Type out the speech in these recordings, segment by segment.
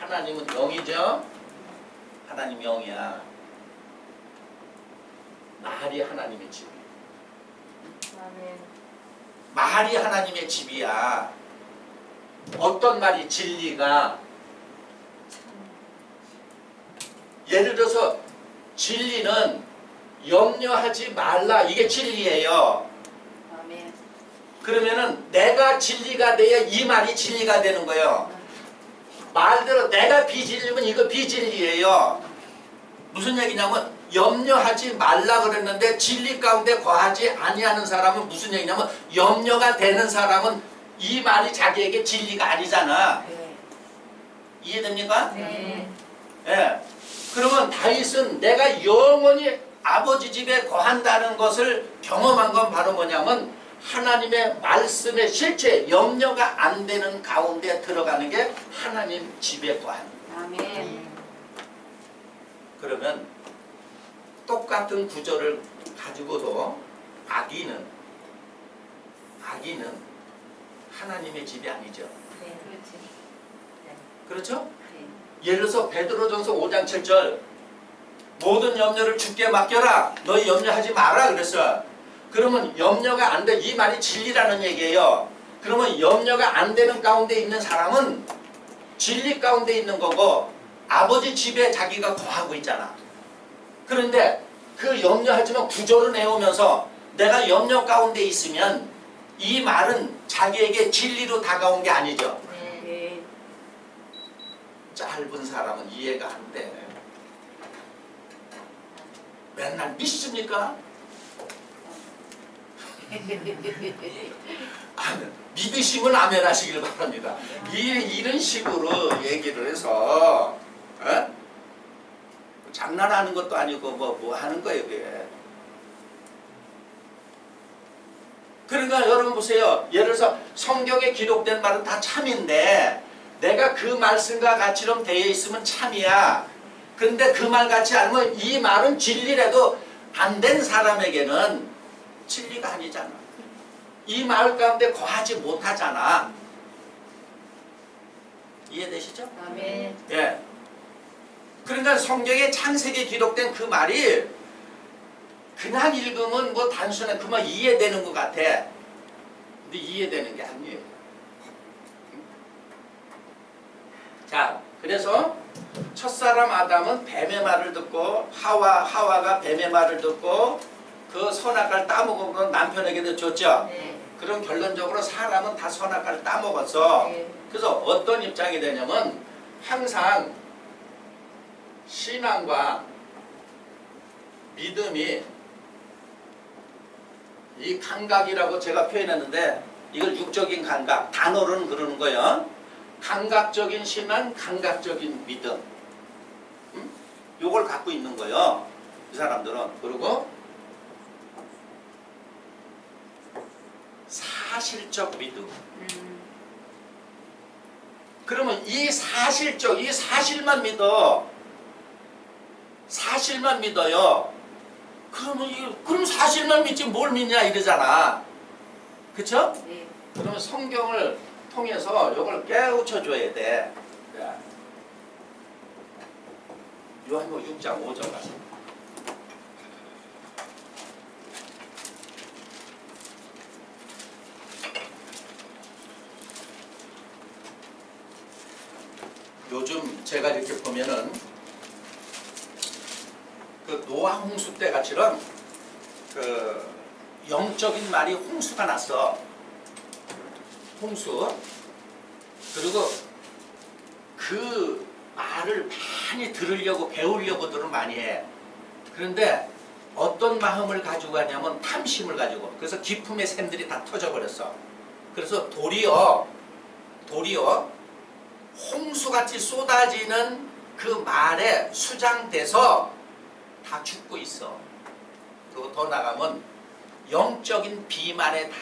하나님은 영이죠? 하나님 영이야. 말이 하나님의 집. 아멘. 말이 하나님의 집이야. 어떤 말이 진리가 예를 들어서 진리는 염려하지 말라 이게 진리예요. 아멘. 그러면은 내가 진리가 돼야 이 말이 진리가 되는 거예요. 말대로 내가 비진리면 이거 비진리예요. 무슨 얘기냐면 염려하지 말라 그랬는데 진리 가운데 거하지 아니하는 사람은 무슨 얘기냐면 염려가 되는 사람은 이 말이 자기에게 진리가 아니잖아. 네. 이해됩니까? 네. 예. 그러면 다윗은 내가 영원히 아버지 집에 거한다는 것을 경험한 건 바로 뭐냐면 하나님의 말씀의 실체, 염려가 안 되는 가운데 들어가는 게 하나님 집에 거하는 거예요. 아멘. 그러면 똑같은 구절을 가지고도 아기는 하나님의 집이 아니죠. 네, 그렇지. 네. 그렇죠? 네. 예를 들어서 베드로전서 5장 7절 모든 염려를 주께 맡겨라. 너희 염려하지 마라 그랬어. 그러면 염려가 안 돼. 이 말이 진리라는 얘기예요. 그러면 염려가 안 되는 가운데 있는 사람은 진리 가운데 있는 거고 아버지 집에 자기가 거하고 있잖아. 그런데 그 염려하지만 구조를 내오면서 내가 염려 가운데 있으면 이 말은 자기에게 진리로 다가온 게 아니죠. 네. 짧은 사람은 이해가 안 돼. 맨날 믿습니까? 믿으시면 아멘 하시길 바랍니다. 이런 식으로 얘기를 해서 장난하는 것도 아니고 뭐 하는 거예요 그게. 그러니까 여러분 보세요. 예를 들어서 성경에 기록된 말은 다 참인데 내가 그 말씀과 같이럼 되어 있으면 참이야. 그런데 그 말 같지 않으면 이 말은 진리라도 안 된 사람에게는 진리가 아니잖아. 이 말 가운데 거하지 못하잖아. 이해되시죠? 아멘. 예. 그러니까 성경에 창세기에 기록된 그 말이 그냥 읽으면 뭐 단순한 그 말 이해되는 것 같아. 근데 이해되는 게 아니에요. 자, 그래서 첫사람 아담은 뱀의 말을 듣고 하와가 뱀의 말을 듣고 그 선악과를 따먹은 남편에게도 줬죠. 네. 그럼 결론적으로 사람은 다 선악과를 따먹었어. 네. 그래서 어떤 입장이 되냐면 항상 신앙과 믿음이 이 감각이라고 제가 표현했는데 이걸 육적인 감각, 단어로는 그러는 거예요. 감각적인 신앙, 감각적인 믿음. 요걸 갖고 있는 거예요. 이 사람들은. 그리고 사실적 믿음. 그러면 이 사실만 믿어. 사실만 믿어요. 그럼 사실만 믿지 뭘 믿냐 이러잖아. 그쵸? 네. 그러면 성경을 통해서 이걸 깨우쳐 줘야 돼. 요한복음 6장 5절 가서. 요즘 제가 이렇게 보면은 그 노아 홍수 때 같이는 그 영적인 말이 홍수가 났어. 홍수. 그리고 그 말을 많이 들으려고 배우려고들은 많이 해. 그런데 어떤 마음을 가지고 하냐면 탐심을 가지고. 그래서 기품의 샘들이 다 터져버렸어. 그래서 도리어 홍수같이 쏟아지는 그 말에 수장돼서 다 죽고 있어. 그리고 더 나가면 영적인 비만에 다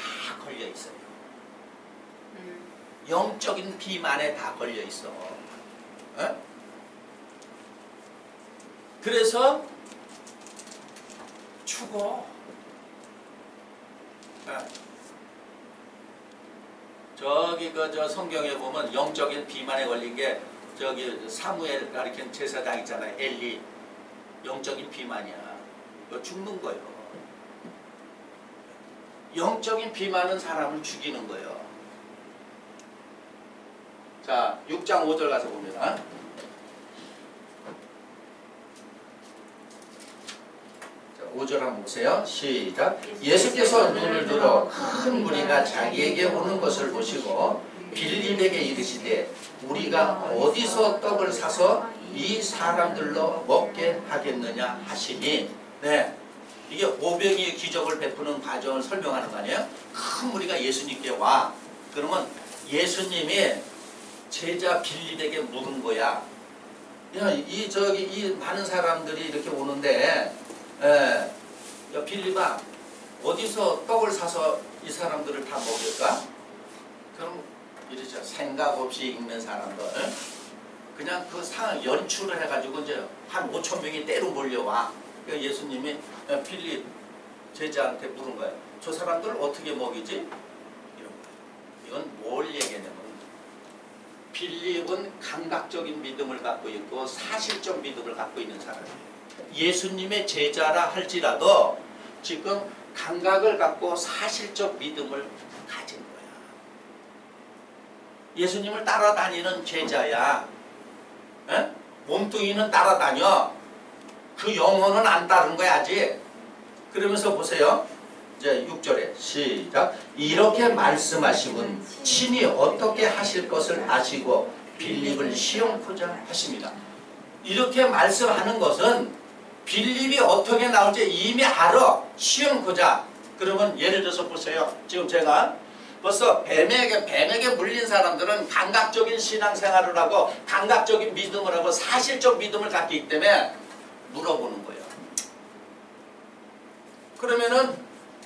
걸려 있어요. 영적인 비만에 다 걸려 있어. 에? 그래서 죽어. 저기 저 성경에 보면 영적인 비만에 걸린 게 저기 사무엘 가리킨 제사장 있잖아요. 엘리. 영적인 비만이야. 이거 죽는 거예요. 영적인 비만은 사람을 죽이는 거예요. 자, 6장 5절 가서 봅니다. 자, 5절 한번 보세요. 시작. 예수께서 눈을 들어 큰 무리가 자기에게 오는 것을 보시고 빌립에게 이르시되 우리가 어디서 떡을 사서 이 사람들로 먹게 하겠느냐 하시니, 네, 이게 오병이의 기적을 베푸는 과정을 설명하는 거 아니에요? 큰 무리가 예수님께 와. 그러면 예수님이 제자 빌립에게 물은 거야. 야, 이 많은 사람들이 이렇게 오는데, 야, 빌립아, 어디서 떡을 사서 이 사람들을 다 먹일까? 그럼 이러죠. 생각 없이 읽는 사람들. 그냥 그 상황 연출을 해가지고 이제 한 5천 명이 때로 몰려와. 그러니까 예수님이 빌립 제자한테 물은 거예요. 저 사람들 어떻게 먹이지? 이런 거예요. 이건 뭘 얘기하냐면 빌립은 감각적인 믿음을 갖고 있고 사실적 믿음을 갖고 있는 사람이에요. 예수님의 제자라 할지라도 지금 감각을 갖고 사실적 믿음을 가진 거야. 예수님을 따라다니는 제자야. 에? 몸뚱이는 따라다녀. 그 영혼은 안 따른 거야 아직. 그러면서 보세요. 이제 6절에 시작. 이렇게 말씀하시면 친히 어떻게 하실 것을 아시고 빌립을 시험코자 하십니다. 이렇게 말씀하는 것은 빌립이 어떻게 나올지 이미 알아. 시험코자. 그러면 예를 들어서 보세요. 지금 제가 벌써 뱀에게 물린 사람들은 감각적인 신앙생활을 하고 감각적인 믿음을 하고 사실적 믿음을 갖기 때문에 물어보는 거예요. 그러면은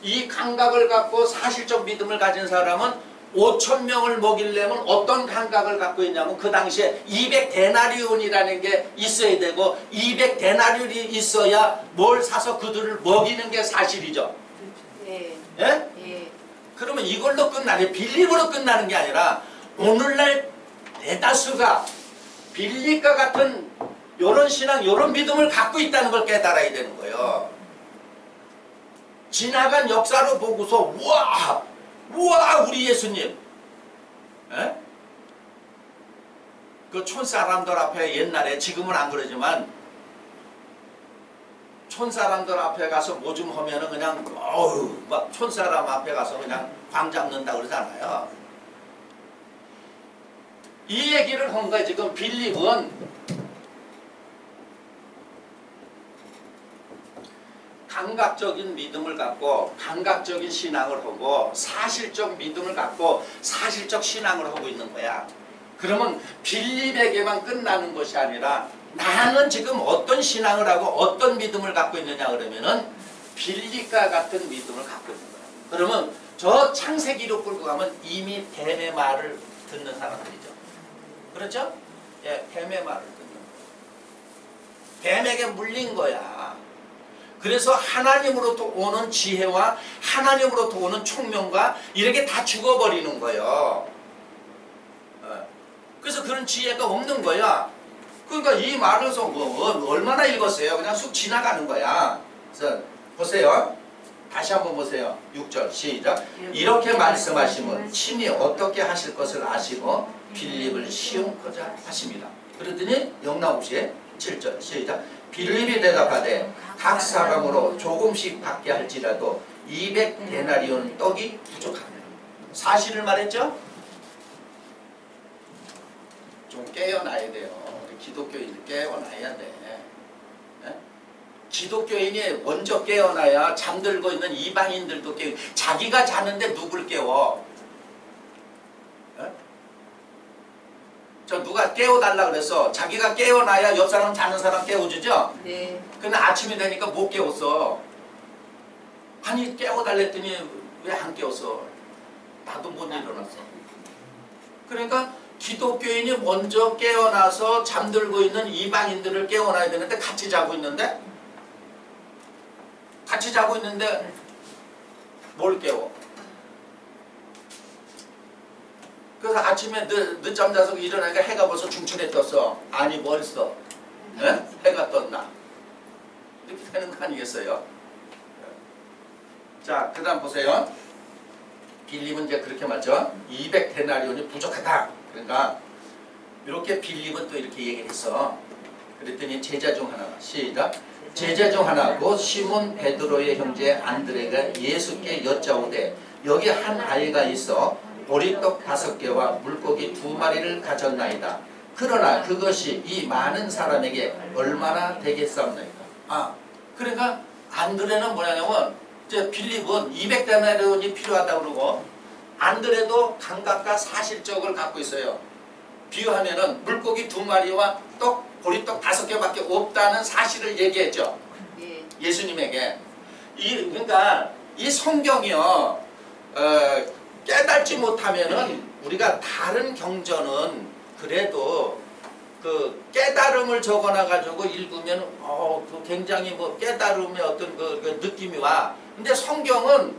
이 감각을 갖고 사실적 믿음을 가진 사람은 5천 명을 먹이려면 어떤 감각을 갖고 있냐면 그 당시에 200데나리온이라는 게 있어야 되고 200데나리온이 있어야 뭘 사서 그들을 먹이는 게 사실이죠. 예. 예? 예. 그러면 이걸로 끝나는, 빌립으로 끝나는 게 아니라 오늘날 대다수가 빌립과 같은 이런 신앙, 이런 믿음을 갖고 있다는 걸 깨달아야 되는 거예요. 지나간 역사로 보고서 우와 우리 예수님, 에? 그 촌사람들 앞에 옛날에, 지금은 안 그러지만 촌사람들 앞에 가서 뭐 좀 하면은 그냥 어우 막 촌사람 앞에 가서 그냥 광 잡는다 그러잖아요. 이 얘기를 한 거야. 지금 빌립은 감각적인 믿음을 갖고 감각적인 신앙을 하고 사실적 믿음을 갖고 사실적 신앙을 하고 있는 거야. 그러면 빌립에게만 끝나는 것이 아니라 나는 지금 어떤 신앙을 하고 어떤 믿음을 갖고 있느냐 그러면은 빌립과 같은 믿음을 갖고 있는 거야. 그러면 저 창세기로 끌고 가면 이미 뱀의 말을 듣는 사람들이죠. 그렇죠? 예, 뱀의 말을 듣는 거야. 뱀에게 물린 거야. 그래서 하나님으로부터 오는 지혜와 하나님으로부터 오는 총명과 이렇게 다 죽어버리는 거예요. 그래서 그런 지혜가 없는 거야. 그러니까 이 말을 얼마나 읽었어요? 그냥 쑥 지나가는 거야. 그래서 보세요. 다시 한번 보세요. 6절 시작. 이렇게 말씀하시면 친히 어떻게 하실 것을 아시고 빌립을 시험코자 하십니다. 그러더니 영락없이 7절 시작. 빌립이 대답하되 각 사람으로 조금씩 받게 할지라도 200데나리온 떡이 부족합니다. 사실을 말했죠? 좀 깨어나야 돼요. 기독교인들 깨어나야 돼. 네? 기독교인이 먼저 깨어나야 잠들고 있는 이방인들도 깨어. 자기가 자는데 누굴 깨워? 네? 저 누가 깨워달라 그래서 자기가 깨어나야 옆 사람 자는 사람 깨워주죠? 네. 근데 아침이 되니까 못 깨웠어. 아니 깨워달랬더니 왜 안 깨웠어? 나도 못 일어났어. 그러니까 기독교인이 먼저 깨어나서 잠들고 있는 이방인들을 깨워놔야 되는데 같이 자고 있는데 뭘 깨워? 그래서 아침에 늦잠 자서 일어나니까 해가 벌써 중천에 떴어. 아니 벌써 해가 떴나 이렇게 되는 거 아니겠어요? 자, 그 다음 보세요. 빌립은 이제 그렇게 말죠. 200데나리온이 부족하다. 그러니까 이렇게 빌립은 또 이렇게 얘기를 했어. 그랬더니 제자 중 하나가 시작. 제자 중 하나 곧 시몬 베드로의 형제 안드레가 예수께 여짜오되 여기 한 아이가 있어 보리떡 5개와 물고기 2마리를 가졌나이다. 그러나 그것이 이 많은 사람에게 얼마나 되겠사옵나이까. 그러니까 안드레는 뭐냐면 이제 빌립은 200데나리온이 필요하다고 그러고 안드레도 감각과 사실적을 갖고 있어요. 비유하면은 물고기 2마리와 보리떡 5개밖에 없다는 사실을 얘기했죠. 예. 예수님에게. 그러니까 이 성경이요 깨닫지 못하면은 우리가 다른 경전은 그래도 그 깨달음을 적어놔 가지고 읽으면 그 굉장히 뭐 깨달음의 어떤 그 느낌이 와. 근데 성경은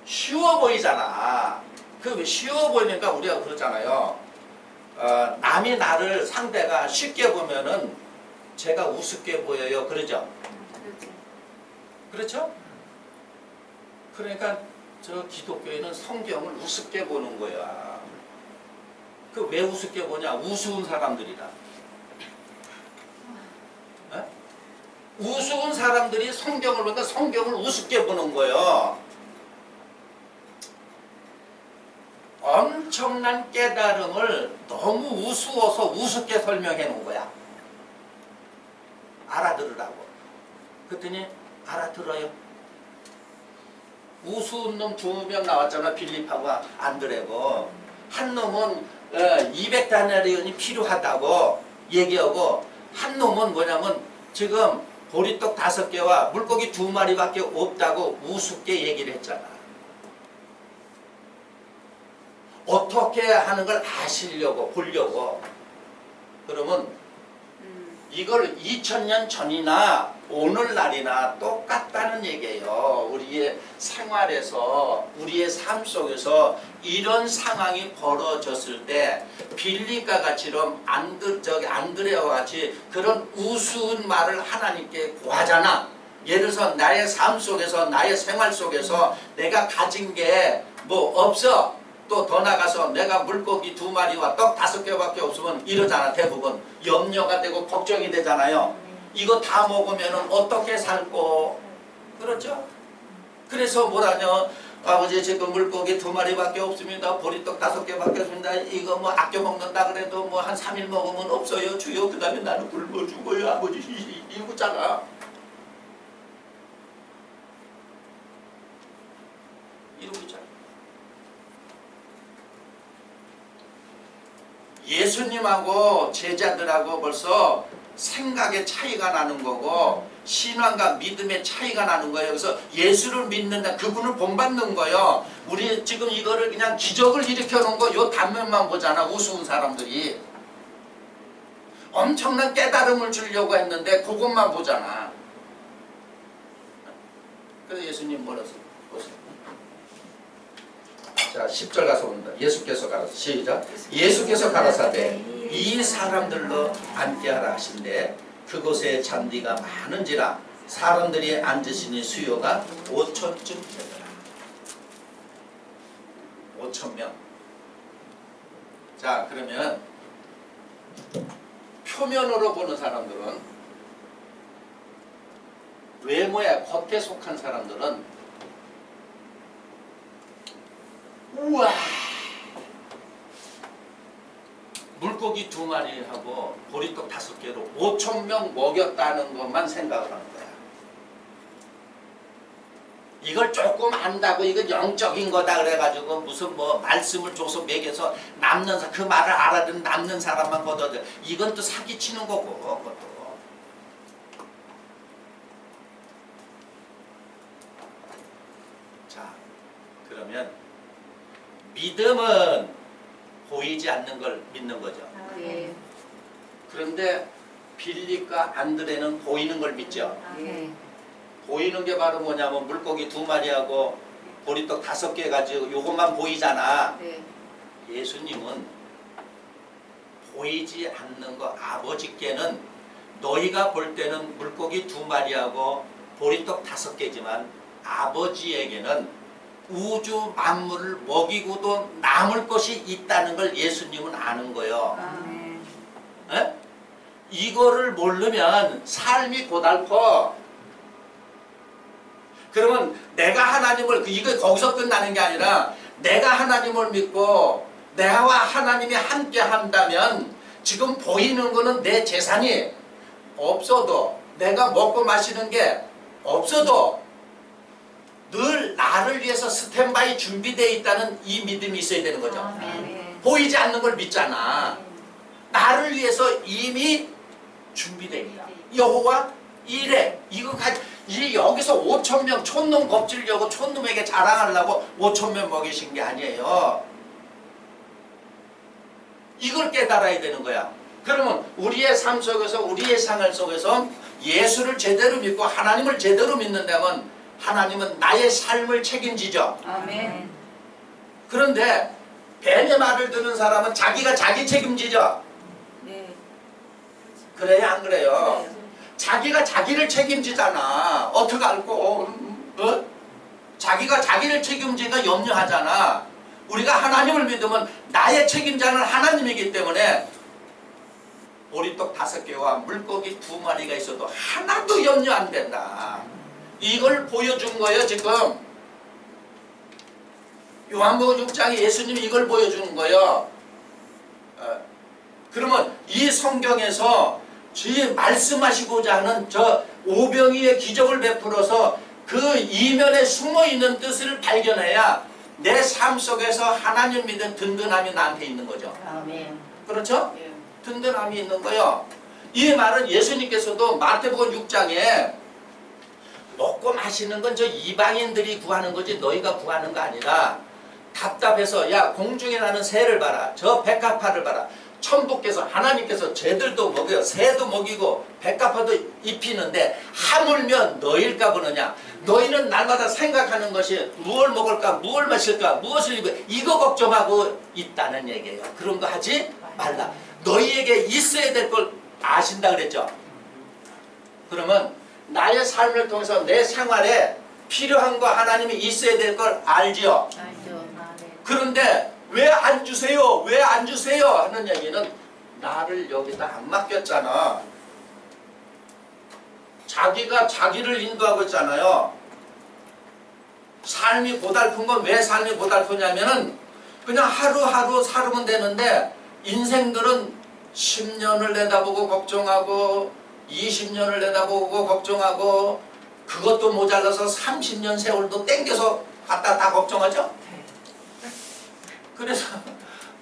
쉬워 보이잖아. 그 쉬워 보이니까 우리가 그러잖아요. 남이 나를 상대가 쉽게 보면은 제가 우습게 보여요. 그러죠? 그렇죠? 그러니까 저 기독교에는 성경을 우습게 보는 거야. 그 왜 우습게 보냐? 우스운 사람들이라. 우스운 사람들이 성경을 보니까 성경을 우습게 보는 거예요. 엄청난 깨달음을 너무 우스워서 우습게 설명해 놓은 거야. 알아들으라고. 그랬더니 알아들어요. 우스운 놈 2명 나왔잖아. 빌립하고 안드레고. 한 놈은 200데나리온이 필요하다고 얘기하고 한 놈은 뭐냐면 지금 보리떡 5개와 물고기 2마리밖에 없다고 우습게 얘기를 했잖아. 어떻게 하는 걸 아시려고 보려고. 그러면 이걸 2000년 전이나 오늘날이나 똑같다는 얘기예요. 우리의 생활에서 우리의 삶 속에서 이런 상황이 벌어졌을 때 빌립과 같이럼 안드레와 같이 그런 우스운 말을 하나님께 구하잖아. 예를 들어서 나의 삶 속에서 나의 생활 속에서 내가 가진 게 뭐 없어. 또 더 나가서 내가 물고기 2마리와 떡 5개밖에 없으면 이러잖아. 대부분 염려가 되고 걱정이 되잖아요. 이거 다 먹으면 어떻게 살고. 그렇죠? 그래서 뭐라냐, 아버지 지금 물고기 2마리밖에 없습니다. 보리떡 5개밖에 없습니다. 이거 뭐 아껴 먹는다 그래도 뭐 한 3일 먹으면 없어요 주여. 그 다음에 나는 굶어 죽어요 아버지. 이러잖아. 이러고 있잖아. 예수님하고 제자들하고 벌써 생각의 차이가 나는 거고 신앙과 믿음의 차이가 나는 거예요. 그래서 예수를 믿는다. 그분을 본받는 거예요. 우리 지금 이거를 그냥 기적을 일으켜 놓은 거 요 단면만 보잖아. 우스운 사람들이. 엄청난 깨달음을 주려고 했는데 그것만 보잖아. 그래서 예수님 뭐라서 보세요. 자, 10절 가서 봅니다. 예수께서 가라사 시작. 예수께서 가라사대 이 사람들로 앉게하라 하신대 그곳에 잔디가 많은지라 사람들이 앉으시니 수요가 5,000쯤 되더라. 5,000명. 자, 그러면 표면으로 보는 사람들은 외모에 겉에 속한 사람들은 우와 물고기 2마리하고 보리떡 5개로 5,000명 먹였다는 것만 생각을 하는 거야. 이걸 조금 안다고 이건 영적인 거다 그래가지고 무슨 뭐 말씀을 줘서 먹여서 남는 그 말을 알아듣는 남는 사람만 걷어들. 이건 또 사기치는 거고 그것도. 자, 그러면 믿음은 보이지 않는 걸 믿는 거죠. 예. 그런데 빌립과 안드레는 보이는 걸 믿죠. 예. 보이는 게 바로 뭐냐면 물고기 2마리하고 보리떡 5개 가지고 요것만 보이잖아. 네. 예수님은 보이지 않는 거 아버지께는 너희가 볼 때는 물고기 2마리하고 보리떡 5개지만 아버지에게는 우주 만물을 먹이고도 남을 것이 있다는 걸 예수님은 아는 거예요. 아멘. 에? 이거를 모르면 삶이 고달퍼. 그러면 내가 하나님을 이거 거기서 끝나는 게 아니라 내가 하나님을 믿고 내와 하나님이 함께 한다면 지금 보이는 거는 내 재산이 없어도 내가 먹고 마시는 게 없어도 늘 나를 위해서 스탠바이 준비되어 있다는 이 믿음이 있어야 되는 거죠. 아멘. 보이지 않는 걸 믿잖아. 나를 위해서 이미 준비되어 있다. 여호와 이래. 여기서 5,000명 촌놈 겁질려고 촌놈에게 자랑하려고 5,000명 먹이신 게 아니에요. 이걸 깨달아야 되는 거야. 그러면 우리의 삶 속에서 우리의 생활 속에서 예수를 제대로 믿고 하나님을 제대로 믿는다면 하나님은 나의 삶을 책임지죠. 아멘. 그런데 뱀의 말을 듣는 사람은 자기가 자기 책임지죠. 네. 그래요 안 그래요? 네. 자기가 자기를 책임지잖아. 어떻게 알고? 자기가 자기를 책임지니까 염려하잖아. 우리가 하나님을 믿으면 나의 책임자는 하나님이기 때문에 보리떡 5개와 물고기 2마리가 있어도 하나도 염려 안 된다. 이걸 보여준 거예요 지금. 요한복음 6장에 예수님이 이걸 보여주는 거예요. 그러면 이 성경에서 말씀하시고자 하는 저 오병이의 기적을 베풀어서 그 이면에 숨어있는 뜻을 발견해야 내 삶 속에서 하나님 믿은 든든함이 나한테 있는 거죠. 아멘. 그렇죠? 예. 든든함이 있는 거예요. 이 말은 예수님께서도 마태복음 6장에 먹고 마시는 건 저 이방인들이 구하는 거지 너희가 구하는 거 아니라 답답해서 야 공중에 나는 새를 봐라. 저 백합화를 봐라. 천부께서 하나님께서 쟤들도 먹여요. 새도 먹이고 백합화도 입히는데 하물며 너희일까 보느냐. 너희는 날마다 생각하는 것이 무엇을 먹을까 무엇을 마실까 무엇을 입을까 이거 걱정하고 있다는 얘기예요. 그런 거 하지 말라. 너희에게 있어야 될 걸 아신다 그랬죠. 그러면 나의 삶을 통해서 내 생활에 필요한 거 하나님이 있어야 될 걸 알지요. 알죠. 아멘. 그런데 왜 안 주세요? 왜 안 주세요? 하는 얘기는 나를 여기다 안 맡겼잖아. 자기가 자기를 인도하고 있잖아요. 삶이 고달픈 건 왜 삶이 고달프냐면은 그냥 하루하루 살면 되는데 인생들은 10년을 내다보고 걱정하고 20년을 내다보고 걱정하고 그것도 모자라서 30년 세월도 땡겨서 갖다 다 걱정하죠. 그래서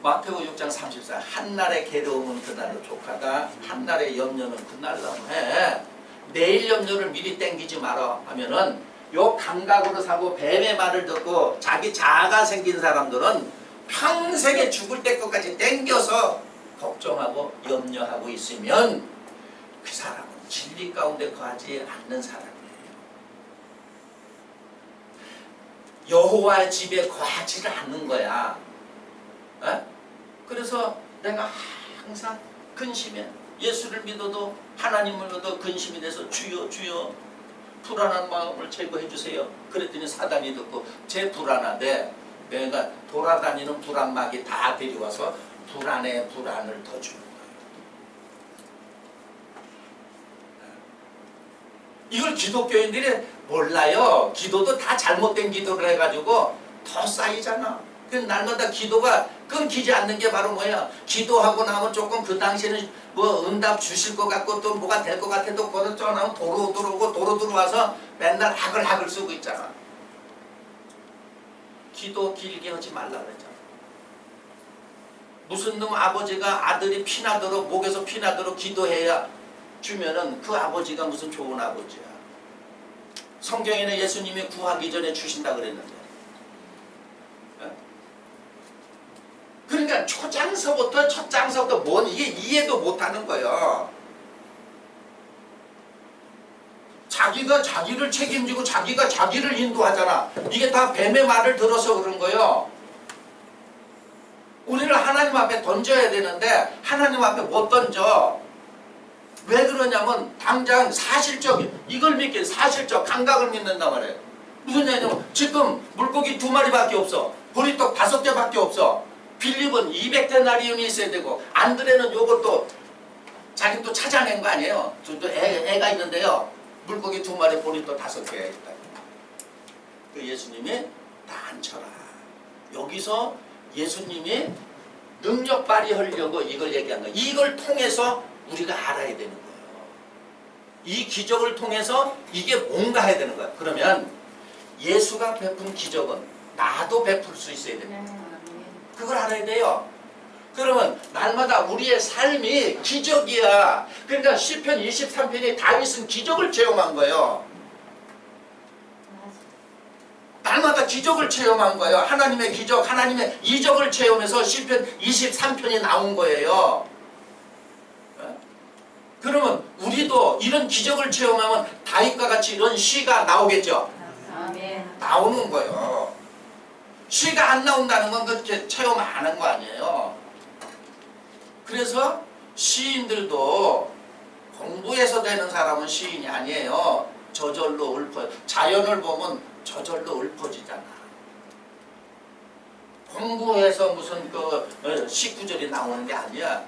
마태복음 6장 34 한날의 괴로움은 그날로 족하다 한날의 염려는 그날로 해. 내일 염려를 미리 땡기지 마라 하면은 요 감각으로 사고 뱀의 말을 듣고 자기 자아가 생긴 사람들은 평생에 죽을 때까지 땡겨서 걱정하고 염려하고 있으면 그 사람은 진리 가운데 거하지 않는 사람이에요. 여호와의 집에 거하지를 않는 거야. 에? 그래서 내가 항상 근심해. 예수를 믿어도 하나님을 믿어도 근심이 돼서 주여 주여 불안한 마음을 제거해 주세요. 그랬더니 사단이 듣고 제 불안하대. 내가 돌아다니는 불안막이 다 데려와서 불안에 불안을 더 주는 거예요. 이걸 기독교인들이 몰라요. 기도도 다 잘못된 기도를 해가지고 더 쌓이잖아. 그 날마다 기도가 끊기지 않는 게 바로 뭐야? 기도하고 나면 조금 그 당시에는 뭐 응답 주실 것 같고 또 뭐가 될 것 같아도 거기서 쪄나면 도로 들어오고 도로 들어와서 맨날 하글하글 쓰고 있잖아. 기도 길게 하지 말라 그랬잖아. 무슨 놈 아버지가 아들이 피나도록 목에서 피나도록 기도해야 주면은 그 아버지가 무슨 좋은 아버지야. 성경에는 예수님이 구하기 전에 주신다 그랬는데. 그러니까 초장서부터 첫 장서부터 뭔 이게 이해도 못하는 거예요. 자기가 자기를 책임지고 자기가 자기를 인도하잖아. 이게 다 뱀의 말을 들어서 그런 거예요. 우리를 하나님 앞에 던져야 되는데 하나님 앞에 못 던져. 왜 그러냐면 당장 사실적 이걸 믿기 사실적 감각을 믿는단 말이에요. 무슨 얘기냐면 지금 물고기 2마리밖에 없어. 보리떡 5개밖에 없어. 빌립은 200데나리온이 있어야 되고 안드레는 요것도 자기 또 찾아낸 거 아니에요. 또 애가 있는데요. 물고기 2마리 보리떡 5개 있다. 그 예수님이 다 앉혀라. 여기서 예수님이 능력 발휘하려고 이걸 얘기한 거예요. 이걸 통해서 우리가 알아야 되는 거예요. 이 기적을 통해서 이게 뭔가 해야 되는 거예요. 그러면 예수가 베푼 기적은 나도 베풀 수 있어야 됩니다. 그걸 알아야 돼요. 그러면 날마다 우리의 삶이 기적이야. 그러니까 시편 23편이 다윗은 기적을 체험한 거예요. 날마다 기적을 체험한 거예요. 하나님의 기적, 하나님의 이적을 체험해서 시편 23편이 나온 거예요. 그러면 우리도 이런 기적을 체험하면 다윗과 같이 이런 시가 나오겠죠? 나오는 거예요. 시가 안 나온다는 건 그렇게 체험 안 한 거 아니에요. 그래서 시인들도 공부해서 되는 사람은 시인이 아니에요. 저절로 읊어. 자연을 보면 저절로 읊어지잖아. 공부해서 무슨 그 시구절이 나오는 게 아니야.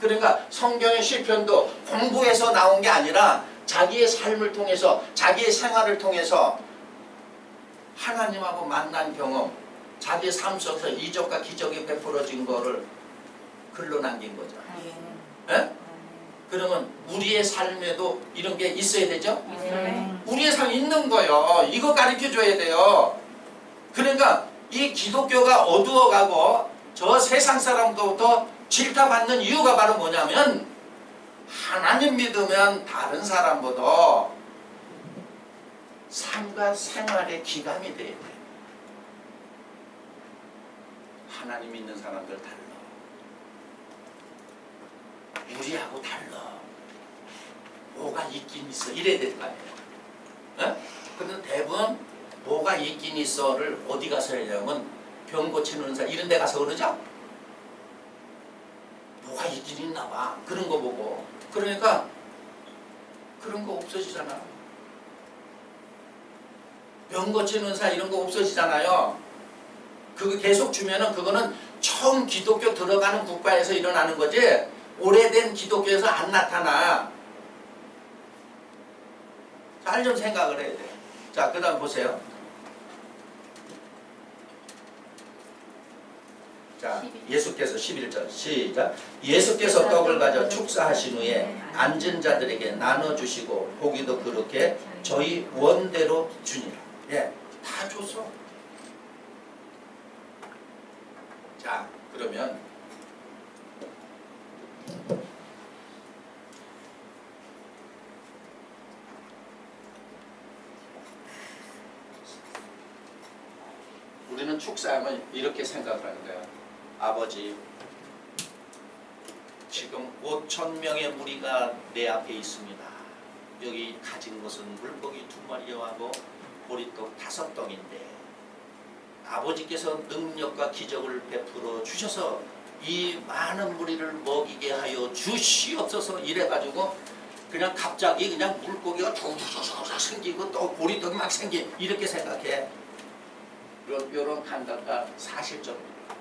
그러니까 성경의 시편도 공부해서 나온 게 아니라 자기의 삶을 통해서 자기의 생활을 통해서 하나님하고 만난 경험, 자기의 삶 속에서 이적과 기적이 베풀어진 거를 글로 남긴 거죠. 예? 그러면 우리의 삶에도 이런 게 있어야 되죠? 우리의 삶이 있는 거예요. 이거 가르쳐줘야 돼요. 그러니까 이 기독교가 어두워가고 저 세상 사람들부터 질타받는 이유가 바로 뭐냐면 하나님 믿으면 다른 사람보다 삶과 생활의 기감이 돼야 돼. 하나님 믿는 사람들 달라. 우리하고 달라. 뭐가 있긴 있어. 이래야 될 거 아니에요. 근데 대부분 뭐가 있긴 있어를 어디 가서 하냐면 병 고치는 의사 이런 데 가서 그러죠? 뭐가 있긴 있나 봐. 그런 거 보고. 그러니까 그런 거 없어지잖아. 병 고치는 의사 이런 거 없어지잖아요. 그거 계속 주면은 그거는 처음 기독교 들어가는 국가에서 일어나는 거지 오래된 기독교에서 안 나타나. 잘 좀 생각을 해야 돼. 자, 그 다음 보세요. 자, 예수께서 11절 시작. 예수께서 떡을 가져 축사하신 후에 앉은 자들에게 나눠주시고 고기도 그렇게 저희 원대로 주니라. 예, 다 줬어. 자, 그러면 우리는 축사하면 이렇게 생각을 하는 거야. 아버지, 지금 5,000명의 무리가 내 앞에 있습니다. 여기 가진 것은 물고기 2마리하고 보리떡 5덩인데 아버지께서 능력과 기적을 베풀어 주셔서 이 많은 무리를 먹이게 하여 주시옵소서. 이래가지고 그냥 갑자기 그냥 물고기가 툭툭툭 생기고 또 보리떡이 막 생기. 이렇게 생각해. 이런 감각과 사실적입니다.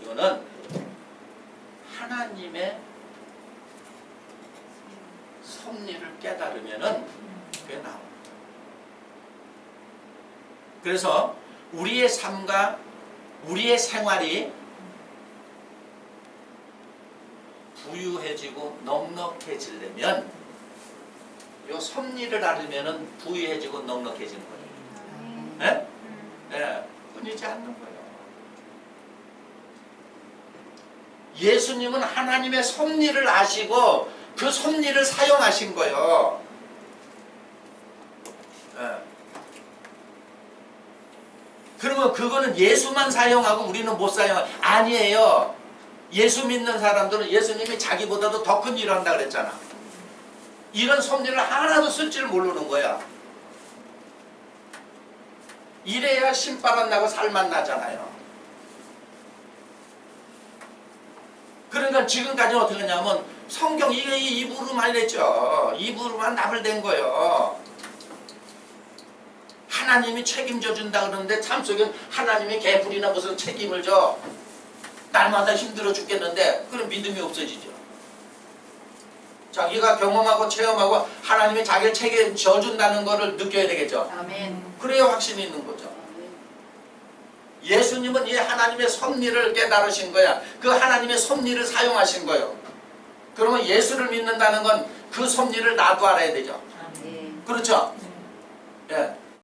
이거는 하나님의 섭리를 깨달으면은 그게 나옵니다. 그래서 우리의 삶과 우리의 생활이 부유해지고 넉넉해지려면 이 섭리를 알으면은 부유해지고 넉넉해지는 거예요. 네? 네, 끊이지 않는 거예요. 예수님은 하나님의 섭리를 아시고 그 섭리를 사용하신 거예요. 네. 그러면 그거는 예수만 사용하고 우리는 못 사용하고 아니에요. 예수 믿는 사람들은 예수님이 자기보다도 더 큰 일을 한다 그랬잖아. 이런 섭리를 하나도 쓸 줄 모르는 거야. 이래야 신바람 나고 살만 나잖아요. 그러니까 지금까지 어떻게 하냐면 성경 이게 입으로만 했죠. 입으로만 답을 댄 거예요. 하나님이 책임져 준다 그러는데 참 속엔 하나님이 개풀이나 무슨 책임을 져. 날마다 힘들어 죽겠는데 그럼 믿음이 없어지죠. 자기가 경험하고 체험하고 하나님이 자기를 책임져 준다는 것을 느껴야 되겠죠. 아멘. 그래야 확신이 있는 거죠. 예수님은 이 하나님의 섭리를 깨달으신 거야. 그 하나님의 섭리를 사용하신 거예요. 그러면 예수를 믿는다는 건 그 섭리를 나도 알아야 되죠. 아멘. 그렇죠? 예.